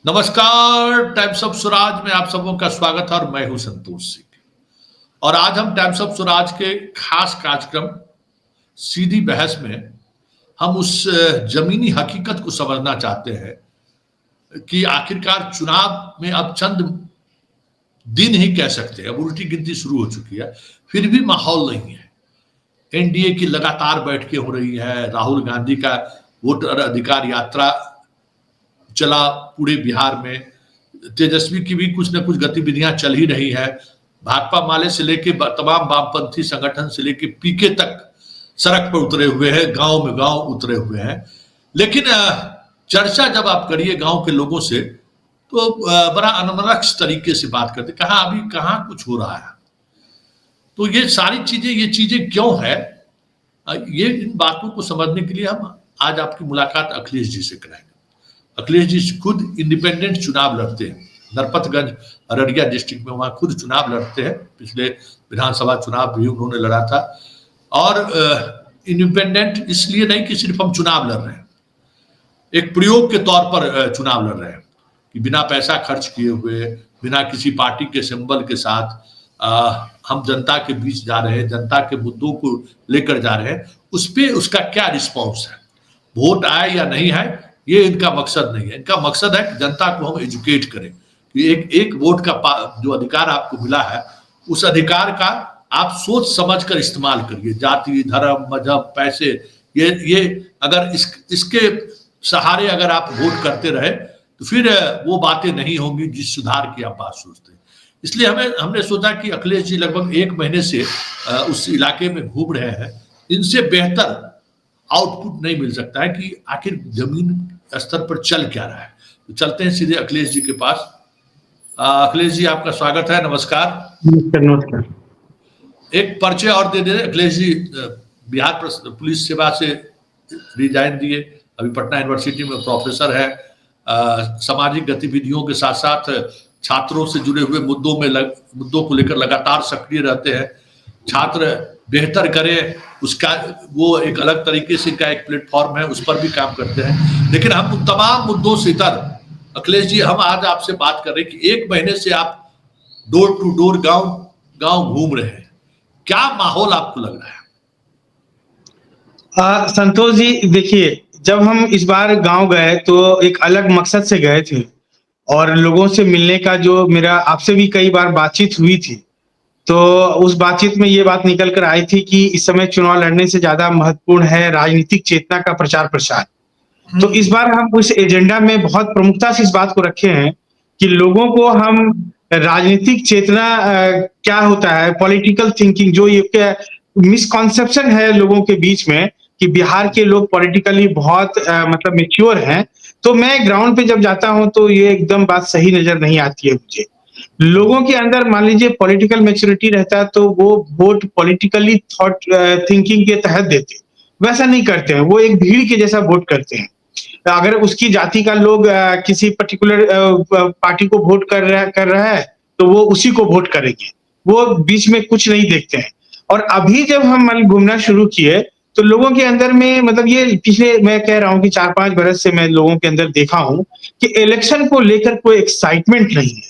नमस्कार। Times of Swaraj में आप सबों का स्वागत है और मैं हूं संतोष सिंह। और आज हम टाइम्स ऑफ स्वराज के खास कार्यक्रम सीधी बहस में हम उस जमीनी हकीकत को समझना चाहते हैं कि आखिरकार चुनाव में अब चंद दिन ही कह सकते हैं, अब उल्टी गिनती शुरू हो चुकी है, फिर भी माहौल नहीं है। एनडीए की लगातार बैठकें हो रही है, राहुल गांधी का वोटर अधिकार यात्रा चला पूरे बिहार में, तेजस्वी की भी कुछ न कुछ गतिविधियां चल ही रही है। भाकपा माले से लेके तमाम वामपंथी संगठन से लेके पीके तक सड़क पर उतरे हुए हैं, गांव में गांव उतरे हुए हैं। लेकिन चर्चा जब आप करिए गांव के लोगों से तो बड़ा अनमनस्क तरीके से बात करते, कहाँ अभी कहाँ कुछ हो रहा है। तो ये सारी चीजें, ये चीजें क्यों है, ये इन बातों को समझने के लिए हम आज आपकी मुलाकात अखिलेश जी से कराएंगे। अखिलेश जी खुद इंडिपेंडेंट चुनाव लड़ते हैं, नरपतगंज अररिया डिस्ट्रिक्ट में वहां खुद चुनाव लड़ते हैं। पिछले विधानसभा चुनाव भी उन्होंने लड़ा था। और इंडिपेंडेंट इसलिए नहीं कि सिर्फ हम चुनाव लड़ रहे हैं, एक प्रयोग के तौर पर चुनाव लड़ रहे हैं कि बिना पैसा खर्च किए हुए, बिना किसी पार्टी के सिंबल के साथ हम जनता के बीच जा रहे हैं, जनता के मुद्दों को लेकर जा रहे हैं। उस पर उसका क्या रिस्पॉन्स है, वोट आए या नहीं आए, ये इनका मकसद नहीं है। इनका मकसद है कि जनता को हम एजुकेट करें कि एक वोट का जो अधिकार आपको मिला है, उस अधिकार का आप सोच समझ कर इस्तेमाल करिए। जाति, धर्म, मजहब, पैसे, ये अगर इसके सहारे अगर आप वोट करते रहे तो फिर वो बातें नहीं होंगी जिस सुधार की आप बात सोचते हैं। इसलिए हमने सोचा कि अखिलेश जी लगभग 1 महीने से उस इलाके में घूम रहे हैं। इनसे बेहतर आउटपुट नहीं मिल सकता है कि आखिर जमीन स्तर पर चल क्या रहा है। तो चलते हैं सीधे अखिलेश जी के पास। अखिलेश जी, आपका स्वागत है। नमस्कार। नमस्कार। एक परिचय और दे दे अखिलेश जी। बिहार पुलिस सेवा से रिजाइन दिए, अभी पटना यूनिवर्सिटी में प्रोफेसर है। सामाजिक गतिविधियों के साथ साथ छात्रों से जुड़े हुए मुद्दों को लेकर लगातार सक्रिय रहते हैं। छात्र बेहतर करें उसका वो एक अलग तरीके से का एक प्लेटफॉर्म है, उस पर भी काम करते हैं। लेकिन हम उन तमाम मुद्दों से इतर अखिलेश जी, हम आज आपसे बात कर रहे हैं कि 1 महीने से आप डोर टू डोर गांव गांव घूम रहे हैं, क्या माहौल आपको लग रहा है? संतोष जी, देखिए, जब हम इस बार गांव गए तो एक अलग मकसद से गए थे और लोगों से मिलने का जो मेरा आपसे भी कई बार बातचीत हुई थी, तो उस बातचीत में ये बात निकल कर आई थी कि इस समय चुनाव लड़ने से ज्यादा महत्वपूर्ण है राजनीतिक चेतना का प्रचार प्रसार। तो इस बार हम उस एजेंडा में बहुत प्रमुखता से इस बात को रखे हैं कि लोगों को हम राजनीतिक चेतना क्या होता है, पॉलिटिकल थिंकिंग, जो ये मिसकॉन्सेप्शन है लोगों के बीच में कि बिहार के लोग पॉलिटिकली बहुत मतलब मैच्योर हैं। तो मैं ग्राउंड पे जब जाता हूं तो ये एकदम बात सही नजर नहीं आती है मुझे। लोगों के अंदर मान लीजिए पॉलिटिकल मैच्योरिटी रहता है तो वो वोट पॉलिटिकली थॉट थिंकिंग के तहत देते, वैसा नहीं करते हैं। वो एक भीड़ के जैसा वोट करते हैं। अगर उसकी जाति का लोग किसी पर्टिकुलर पार्टी को वोट कर रहा है तो वो उसी को वोट करेंगे, वो बीच में कुछ नहीं देखते हैं। और अभी जब हम घूमना शुरू किए तो लोगों के अंदर में मतलब ये पिछले मैं कह रहा हूँ कि 4-5 बरस से मैं लोगों के अंदर देखा हूँ कि इलेक्शन को लेकर कोई एक्साइटमेंट नहीं है।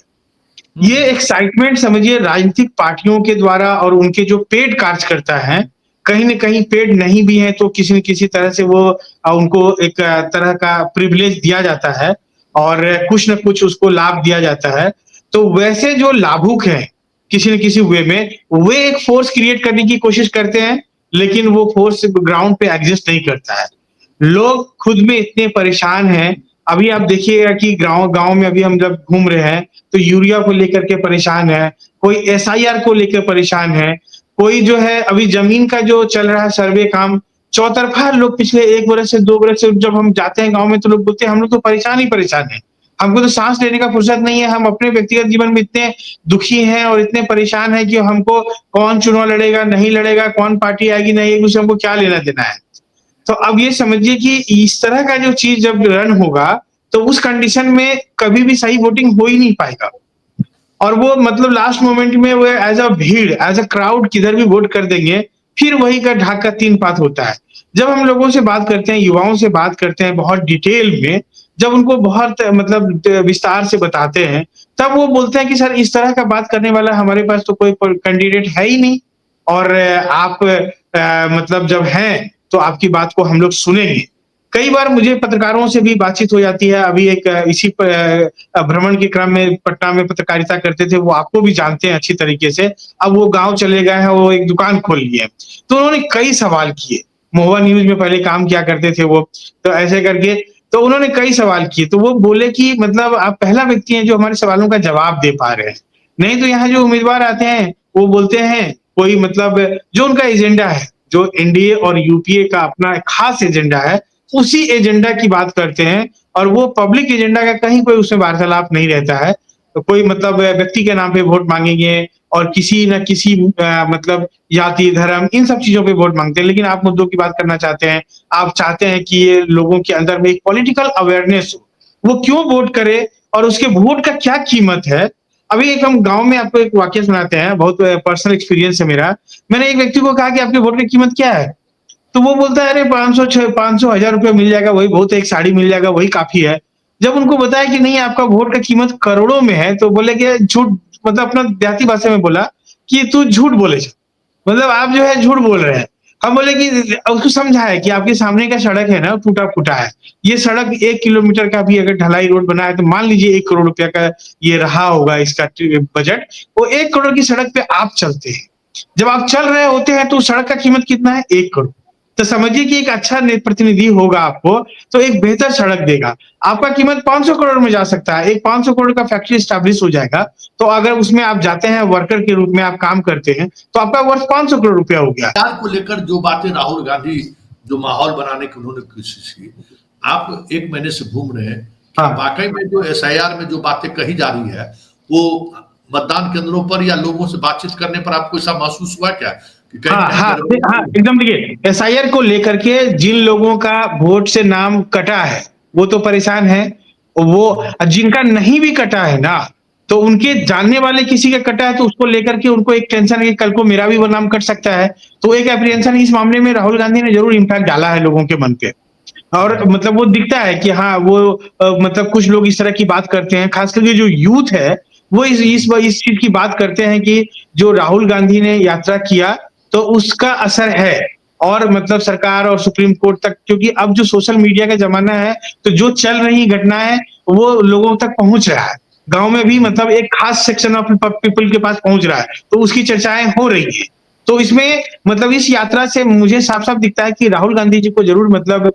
ये एक्साइटमेंट समझिए राजनीतिक पार्टियों के द्वारा और उनके जो पेड कार्यकर्ता हैं, कहीं न कहीं पेड नहीं भी है तो किसी न किसी तरह से वो उनको एक तरह का प्रिविलेज दिया जाता है और कुछ न कुछ उसको लाभ दिया जाता है। तो वैसे जो लाभुक हैं किसी न किसी वे में, वे एक फोर्स क्रिएट करने की कोशिश करते हैं, लेकिन वो फोर्स ग्राउंड पे एग्जिस्ट नहीं करता है। लोग खुद में इतने परेशान हैं। अभी आप देखिएगा कि गाँव में अभी हम जब घूम रहे हैं तो यूरिया को लेकर के परेशान है, कोई एसआईआर को लेकर परेशान है, कोई जो है अभी जमीन का जो चल रहा है सर्वे काम, चौतरफा लोग पिछले 1 बरस से 2 बरस से जब हम जाते हैं गाँव में तो लोग बोलते हैं हम लोग तो परेशान ही परेशान हैं। हमको तो सांस लेने का फुर्सत नहीं है, हम अपने व्यक्तिगत जीवन में इतने दुखी हैं और इतने परेशान हैं कि हमको कौन चुनाव लड़ेगा, नहीं लड़ेगा, कौन पार्टी आएगी, नहीं आएगी, उससे हमको क्या लेना देना है। तो अब ये समझिए कि इस तरह का जो चीज जब रन होगा तो उस कंडीशन में कभी भी सही वोटिंग हो ही नहीं पाएगा। और वो मतलब लास्ट मोमेंट में वो एज अ भीड़, एज अ क्राउड किधर भी वोट कर देंगे, फिर वही का ढाका 3 पात होता है। जब हम लोगों से बात करते हैं, युवाओं से बात करते हैं बहुत डिटेल में, जब उनको बहुत मतलब विस्तार से बताते हैं, तब वो बोलते हैं कि सर इस तरह का बात करने वाला हमारे पास तो कोई कैंडिडेट है ही नहीं और आप मतलब जब हैं, तो आपकी बात को हम लोग सुनेंगे। कई बार मुझे पत्रकारों से भी बातचीत हो जाती है, अभी एक इसी भ्रमण के क्रम में पटना में पत्रकारिता करते थे, वो आपको भी जानते हैं अच्छी तरीके से। अब वो गाँव चले गए हैं, वो एक दुकान खोल लिए हैं। तो उन्होंने कई सवाल किए, महुआ न्यूज़ में पहले काम किया करते थे वो, तो ऐसे करके तो उन्होंने कई सवाल किए, तो वो बोले कि मतलब आप पहला व्यक्ति हैं जो हमारे सवालों का जवाब दे पा रहे हैं। नहीं तो यहाँ जो उम्मीदवार आते हैं, वो बोलते हैं कोई मतलब जो उनका एजेंडा है, जो एनडीए और यूपीए का अपना खास एजेंडा है, उसी एजेंडा की बात करते हैं और वो पब्लिक एजेंडा का कहीं कोई उसमें वार्तालाप नहीं रहता है। तो कोई मतलब व्यक्ति के नाम पे वोट माँगेंगे और किसी न किसी मतलब जाति, धर्म इन सब चीज़ों पे वोट माँगते हैं। लेकिन आप मुद्दों की बात करना चाहते हैं, आप चाहते हैं कि ये लोगों के अंदर में एक पॉलिटिकल अवेयरनेस हो, वो क्यों वोट करे और उसके वोट का क्या कीमत है। अभी एक हम गाँव में आपको एक वाकया सुनाते हैं, बहुत पर्सनल एक्सपीरियंस है मेरा। मैंने एक व्यक्ति को कहा कि आपके वोट की कीमत क्या है? तो वो बोलता है अरे 500 500 1000 रुपया मिल जाएगा वही बहुत है, एक साड़ी मिल जाएगा वही काफ़ी है। जब उनको बताया कि नहीं आपका वोट का कीमत करोड़ों में है, तो बोले कि झूठ मतलब अपना देहाती भाषा में बोला कि तू झूठ बोले जा। मतलब आप जो है झूठ बोल रहे हैं। हम बोले कि उसको समझाया कि आपके सामने का सड़क है ना टूटा-फूटा है। ये सड़क 1 किलोमीटर का भी अगर ढलाई रोड बना है तो मान लीजिए 1 करोड़ रुपया का ये रहा होगा इसका बजट। वो 1 करोड़ की सड़क पे आप चलते हैं। जब आप चल रहे होते हैं तो उस सड़क का कीमत कितना है? 1 करोड़। तो समझिए कि एक अच्छा प्रतिनिधि होगा आपको, तो एक बेहतर सड़क देगा। आपका कीमत 500 करोड़ में जा सकता है। एक 500 करोड़ का फैक्ट्री एस्टेब्लिश हो जाएगा, तो अगर उसमें आप जाते हैं वर्कर के रूप में आप काम करते हैं, तो आपका वर्थ 500 करोड़ रुपया हो गया। को लेकर जो बातें राहुल गांधी जो माहौल बनाने की उन्होंने कोशिश की, आप 1 महीने से घूम रहे हैं, क्या हाँ। वाक़ई में जो एसआईआर में जो बातें कही जा रही है, वो मतदान केंद्रों पर या लोगों से बातचीत करने पर आपको ऐसा महसूस हुआ क्या? कि कहीं हाँ, न कहीं हाँ, हाँ, गड़बड़ी एकदम देखिए एसआईआर को लेकर के जिन लोगों का वोट से नाम कटा है, वो तो परेशान हैं। वो जिनका नहीं भी कटा है ना, तो उनके जानने वाले किसी का कटा है तो उसको लेकर के उनको एक टेंशन है कि कल को मेरा भी वो नाम कट सकता है। तो एक एप्रीहेंशन इस मामले में राहुल गांधी ने ज़रूर इम्पैक्ट डाला है लोगों के मन पे। और मतलब वो दिखता है कि हाँ, वो मतलब कुछ लोग इस तरह की बात करते हैं, खास करके जो यूथ है, वो इस चीज़ की बात करते हैं कि जो राहुल गांधी ने यात्रा किया, तो उसका असर है। और मतलब सरकार और सुप्रीम कोर्ट तक क्योंकि अब जो सोशल मीडिया का ज़माना है, तो जो चल रही घटनाएँ, वो लोगों तक पहुँच रहा है। गाँव में भी मतलब एक खास सेक्शन ऑफ पीपल के पास पहुँच रहा है, तो उसकी चर्चाएँ हो रही हैं। तो इसमें मतलब इस यात्रा से मुझे साफ-साफ दिखता है कि राहुल गांधी जी को ज़रूर मतलब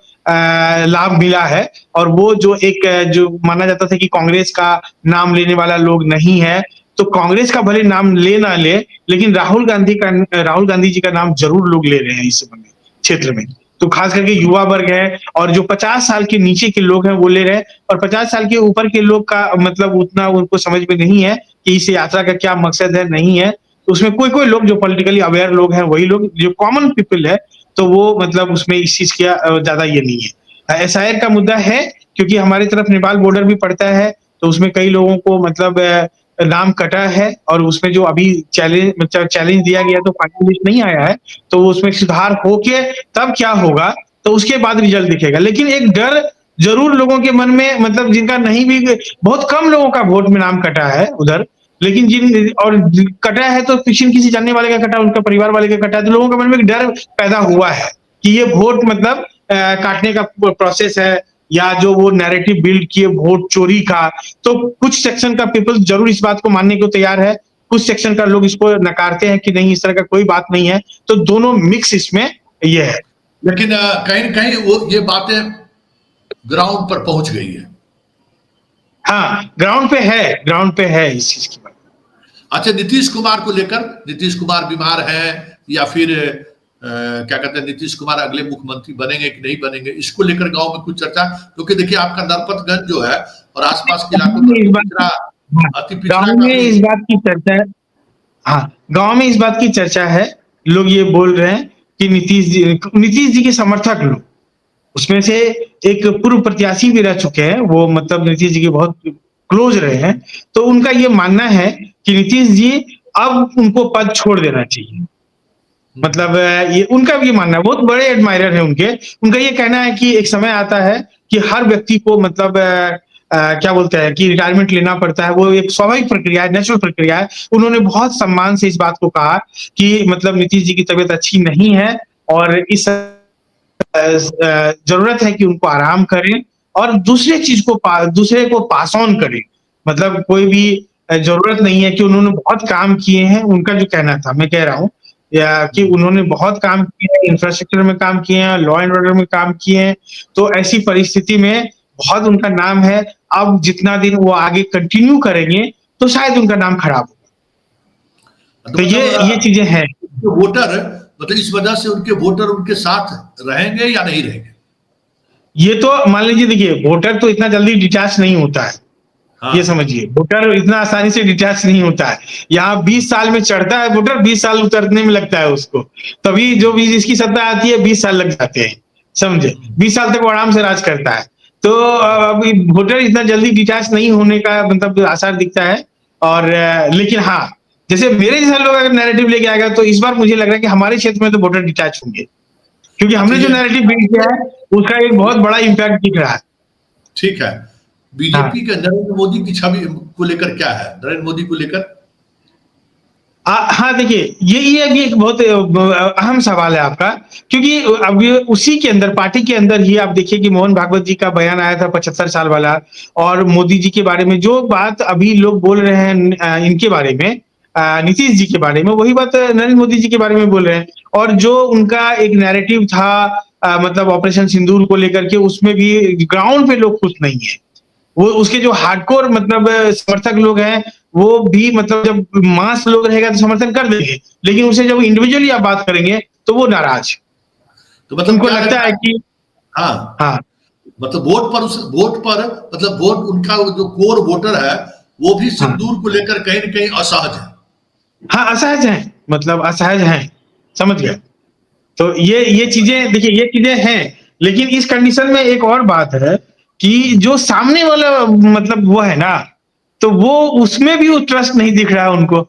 लाभ मिला है और वो जो एक जो माना जाता था कि कांग्रेस का नाम लेने वाला लोग नहीं है, तो कांग्रेस का भले नाम ले ना ले, लेकिन राहुल गांधी जी का नाम ज़रूर लोग ले रहे हैं इस समय क्षेत्र में। तो खास करके युवा वर्ग है और जो 50 साल के नीचे के लोग हैं वो ले रहे हैं और 50 साल के ऊपर के लोग का मतलब उतना उनको समझ में नहीं है कि इस यात्रा का क्या मकसद है, नहीं है। तो उसमें कोई-कोई लोग जो पॉलिटिकली अवेयर लोग हैं, वही लोग जो कॉमन पीपल है, तो वो मतलब उसमें इस चीज़ का ज़्यादा ये नहीं है। एसआईआर का मुद्दा है क्योंकि हमारी तरफ नेपाल बॉर्डर भी पड़ता है, तो उसमें कई लोगों को मतलब नाम कटा है और उसमें जो अभी चैलेंज दिया गया तो फाइनल लिस्ट नहीं आया है, तो उसमें सुधार होके तब क्या होगा, तो उसके बाद रिजल्ट दिखेगा। लेकिन एक डर ज़रूर लोगों के मन में मतलब जिनका नहीं भी बहुत कम लोगों का वोट में नाम कटा है उधर, लेकिन कटा है तो किसी जानने वाले का कटा, उनका परिवार वाले का कटा है, तो लोगों के मन में एक डर पैदा हुआ है कि ये वोट मतलब काटने का प्रोसेस है या जो वो नैरेटिव बिल्ड किए वोट चोरी का, तो कुछ सेक्शन का पीपल जरूर इस बात को मानने को तैयार है, कुछ सेक्शन का लोग इसको नकारते हैं कि नहीं इस तरह का कोई बात नहीं है, तो दोनों मिक्स इसमें ये है। लेकिन कहीं न कहीं वो ये बातें ग्राउंड पर पहुँच गई है। हाँ, ग्राउंड पे है इस चीज़ की बात। अच्छा, नीतीश कुमार को लेकर, नीतीश कुमार बीमार हैं या फिर क्या कहते हैं नीतीश कुमार अगले मुख्यमंत्री बनेंगे कि नहीं बनेंगे, इसको लेकर गाँव में कुछ चर्चा, क्योंकि देखिए आपका नरपतगंज जो है और आस-पास के इलाकों में अति पिछड़ा गाँव में काफ़ी इस बात की चर्चा है हाँ, गाँव में इस बात की चर्चा है, लोग ये बोल रहे हैं कि नीतीश जी के समर्थक लोग, उसमें से एक पूर्व प्रत्याशी भी रह चुके हैं, वो मतलब नीतीश जी के बहुत क्लोज़ रहे हैं, तो उनका ये मानना है कि नीतीश जी अब उनको पद छोड़ देना चाहिए। मतलब ये उनका भी ये मानना है, बहुत बड़े एडमायरर हैं उनके। उनका ये कहना है कि एक समय आता है कि हर व्यक्ति को मतलब क्या बोलते हैं कि रिटायरमेंट लेना पड़ता है, वो एक स्वाभाविक प्रक्रिया है, नेचुरल प्रक्रिया है। उन्होंने बहुत सम्मान से इस बात को कहा कि मतलब नीतीश जी की तबीयत अच्छी नहीं है और इस जरूरत है कि उनको आराम करें और दूसरे को पास ऑन करें। मतलब कोई भी जरूरत नहीं है कि उन्होंने बहुत काम किए हैं, उनका जो कहना था, मैं कह रहा हूँ या कि उन्होंने बहुत काम किए हैं, इंफ्रास्ट्रक्चर में काम किए हैं, लॉ एंड ऑर्डर में काम किए हैं। तो ऐसी परिस्थिति में बहुत उनका नाम है। अब जितना दिन वो आगे कंटिन्यू करेंगे तो शायद उनका नाम खराब होगा। तो ये चीजें हैं। वोटर मतलब इस वजह से उनके वोटर उनके साथ रहेंगे या नहीं रहेंगे? ये तो मान लीजिए, देखिए वोटर तो इतना जल्दी डिटैच नहीं होता है। हाँ। ये समझिए, वोटर इतना आसानी से डिटैच नहीं होता है। यहाँ 20 साल में चढ़ता है वोटर, 20 साल उतरने में लगता है उसको। तभी जो भी जिसकी सत्ता आती है 20 साल लग जाते हैं, समझे। 20 साल तक वो आराम से राज करता है। तो अभी वोटर इतना जल्दी डिटैच नहीं होने का मतलब आसार दिखता है। और लेकिन हाँ, जैसे मेरे जैसा लोग अगर नैरेटिव लेके आएगा तो इस बार मुझे लग रहा है कि हमारे क्षेत्र में तो वोटर डिटैच होंगे, क्योंकि हमने जो नैरेटिव बिल्ड किया है उसका एक बहुत बड़ा इम्पैक्ट दिख रहा है। ठीक है। बीजेपी के नरेंद्र मोदी की छवि को लेकर क्या है, नरेंद्र मोदी को लेकर? हाँ, देखिए ये भी एक बहुत अहम सवाल है आपका, क्योंकि अभी उसी के अंदर, पार्टी के अंदर ही आप देखिए कि मोहन भागवत जी का बयान आया था 75 साल वाला, और मोदी जी के बारे में जो बात अभी लोग बोल रहे हैं इनके बारे में, नीतीश जी के बारे में, वही बात नरेंद्र मोदी जी के बारे में बोल रहे हैं। और जो उनका एक नैरेटिव था मतलब ऑपरेशन सिंदूर को लेकर के, उसमें भी ग्राउंड पे लोग खुश नहीं है। वो उसके जो हार्डकोर मतलब समर्थक लोग हैं, वो भी मतलब जब मास लोग रहेगा तो समर्थन कर देंगे, लेकिन उसे जब इंडिविजुअली आप बात करेंगे तो वो नाराज। तो मतलब उनको लगता है कि हाँ हाँ, मतलब वोट पर मतलब वोट उनका जो कोर वोटर है वो भी सिंदूर को लेकर कहीं न कहीं असहज है। हाँ, असहज है, मतलब असहज है, समझ गए। तो ये चीजें देखिए, ये चीजें हैं, लेकिन इस कंडीशन में एक और बात है कि जो सामने वाला मतलब वो है ना, तो वो उसमें भी वो ट्रस्ट नहीं दिख रहा है उनको,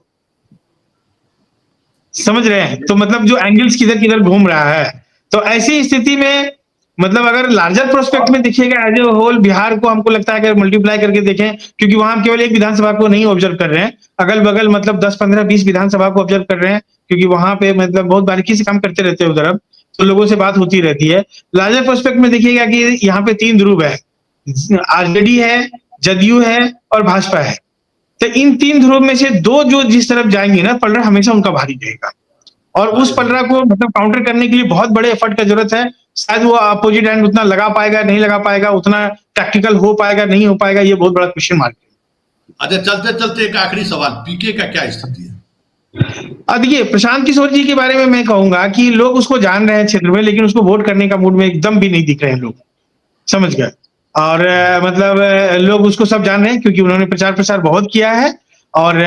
समझ रहे हैं। तो मतलब जो एंगल्स किधर किधर घूम रहा है, तो ऐसी स्थिति में मतलब अगर लार्जर प्रोस्पेक्ट में देखिएगा एज ए होल बिहार को, हमको लगता है अगर मल्टीप्लाई करके देखें, क्योंकि वहां हम केवल एक विधानसभा को नहीं ऑब्जर्व कर रहे हैं, अगल बगल मतलब 10 15 20 विधानसभा को ऑब्जर्व कर रहे हैं, क्योंकि वहां पे मतलब बहुत बारीकी से काम करते रहते हैं उधर, अब तो लोगों से बात होती रहती है। लार्जर प्रोस्पेक्ट में देखिएगा कि यहाँ पे 3 ध्रुव है, आरजेडी है, जदयू है और भाजपा है। तो इन 3 ध्रुव में से 2 जो जिस तरफ जाएंगे ना, पलड़ा हमेशा उनका भारी रहेगा। और उस पलड़ा को मतलब काउंटर करने के लिए बहुत बड़े एफर्ट का जरूरत है। शायद वो अपोजिट एंड उतना लगा पाएगा, नहीं लगा पाएगा, उतना टैक्टिकल हो पाएगा, नहीं हो पाएगा, ये बहुत बड़ा क्वेश्चन मार्क है। अच्छा, चलते चलते एक आखिरी सवाल, पीके का क्या स्थिति है? देखिए, प्रशांत किशोर जी के बारे में मैं कहूंगा कि लोग उसको जान रहे हैं क्षेत्र में, लेकिन उसको वोट करने का मूड में एकदम भी नहीं दिख रहे हैं लोग, समझ गए। और मतलब लोग उसको सब जान रहे हैं, क्योंकि उन्होंने प्रचार प्रसार बहुत किया है और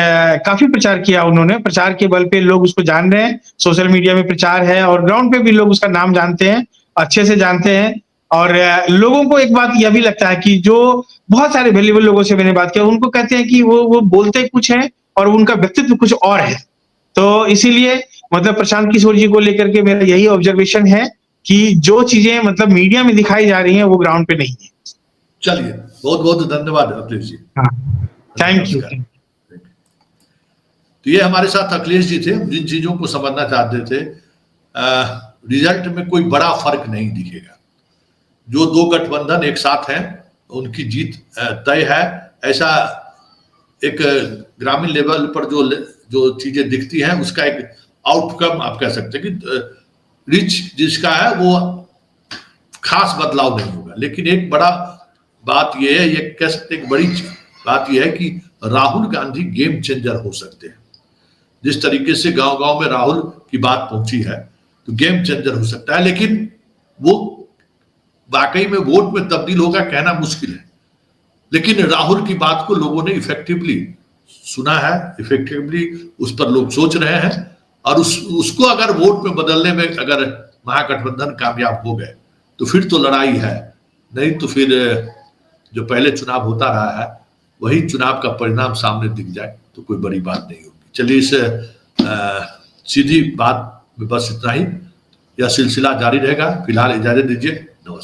काफी प्रचार किया उन्होंने। प्रचार के बल पे लोग उसको जान रहे हैं, सोशल मीडिया में प्रचार है और ग्राउंड पे भी लोग उसका नाम जानते हैं, अच्छे से जानते हैं। और लोगों को एक बात यह भी लगता है कि जो बहुत सारे वैल्यूएबल लोगों से मैंने बात किया, उनको कहते हैं कि वो बोलते कुछ है और उनका व्यक्तित्व कुछ और है। तो इसीलिए मतलब प्रशांत किशोर जी को लेकर के मेरा यही ऑब्जर्वेशन है कि जो चीजें मतलब मीडिया में दिखाई जा रही हैं वो ग्राउंड पे नहीं है। चलिए, बहुत बहुत धन्यवाद अखिलेश जी। हाँ, थैंक यू। तो ये हमारे साथ अखिलेश जी थे, जिन चीजों को समझना चाहते थे। रिजल्ट में कोई बड़ा फर्क नहीं दिखेगा। जो 2 गठबंधन एक साथ हैं उनकी जीत तय है, ऐसा एक ग्रामीण लेवल पर जो चीजें दिखती हैं उसका एक आउटकम आप कह सकते हैं कि रिच जिसका है वो खास बदलाव नहीं होगा। लेकिन एक बड़ा बात यह है, ये कह सकते हैं, एक बड़ी बात यह है कि राहुल गांधी गेम चेंजर हो सकते हैं। जिस तरीके से गांव गांव में राहुल की बात पहुंची है तो गेम चेंजर हो सकता है, लेकिन वो वाकई में वोट में तब्दील होगा कहना मुश्किल है। लेकिन राहुल की बात को लोगों ने इफेक्टिवली सुना है, इफेक्टिवली उस पर लोग सोच रहे हैं, और उसको अगर वोट में बदलने में अगर महागठबंधन कामयाब हो गए तो फिर तो लड़ाई है, नहीं तो फिर जो पहले चुनाव होता रहा है वही चुनाव का परिणाम सामने दिख जाए तो कोई बड़ी बात नहीं होगी। चलिए, इस सीधी बात में बस इतना ही, यह सिलसिला जारी रहेगा। फिलहाल इजाजत दीजिए, नमस्कार।